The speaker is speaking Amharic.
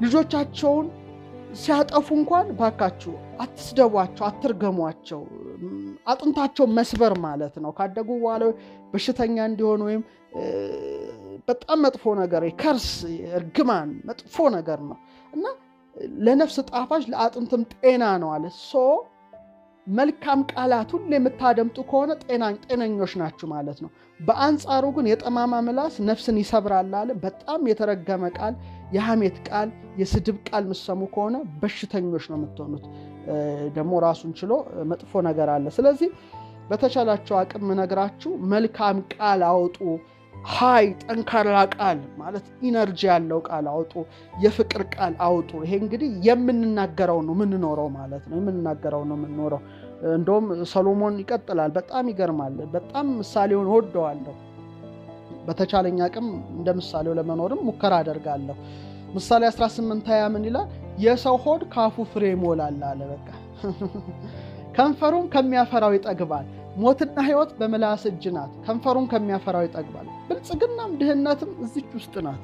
ልጆቻቸውን ሲያጠፉ እንኳን ባካችሁ አትስደቧቸው፣ አትርገሟቸው። አጥንታቸው መስበር ማለት ነው። ካደጉ በኋላ በሽተኛ እንዲሆኑ ወይም በጣም መጥፎ ነገር ከርስ እርግማን መጥፎ ነገር ነው እና ለነፍስ ጣፋጭ ለአጥንትም ጤና ነው አለ። መልካም ቃላት ሁሉ የምታደምጡ ከሆነ ጤነኞች ናችሁ ማለት ነው። በአንጻሩ ግን የጠማማ ምላስ ነፍስን ይሰብራል አለ። በጣም የተረገመ ቃል፣ የሐሜት ቃል፣ የስድብ ቃል ምሰሙ ከሆነ በሽተኞች ነው የምትሆኑት። ደግሞ ራሱን ችሎ መጥፎ ነገር አለ። ስለዚህ በተቻላቸው አቅም ነግራችሁ መልካም ቃል አውጡ። ሃይ ጠንካራ ቃል ማለት ኢነርጂ ያለው ቃል አውጡ። የፍቅር ቃል አውጡ። ይሄ እንግዲህ የምንናገረው ነው የምንኖረው ማለት ነው። የምንናገረው ነው የምንኖረው። እንደውም ሰሎሞን ይቀጥላል። በጣም ይገርማል። በጣም ምሳሌውን ወደዋለሁ። በተቻለኛ አቅም እንደ ምሳሌው ለመኖርም ሙከራ አደርጋለሁ። ምሳሌ 18:20 ምን ይላል? የሰው ሆድ ካፉ ፍሬ ይሞላል አለ። በቃ ከንፈሩም ከሚያፈራው ይጠግባል። ሞትና ሕይወት በምላስ እጅ ናት። ከንፈሩን ከሚያፈራው ይጠግባል። ብልጽግናም ድህነትም እዚች ውስጥ ናት።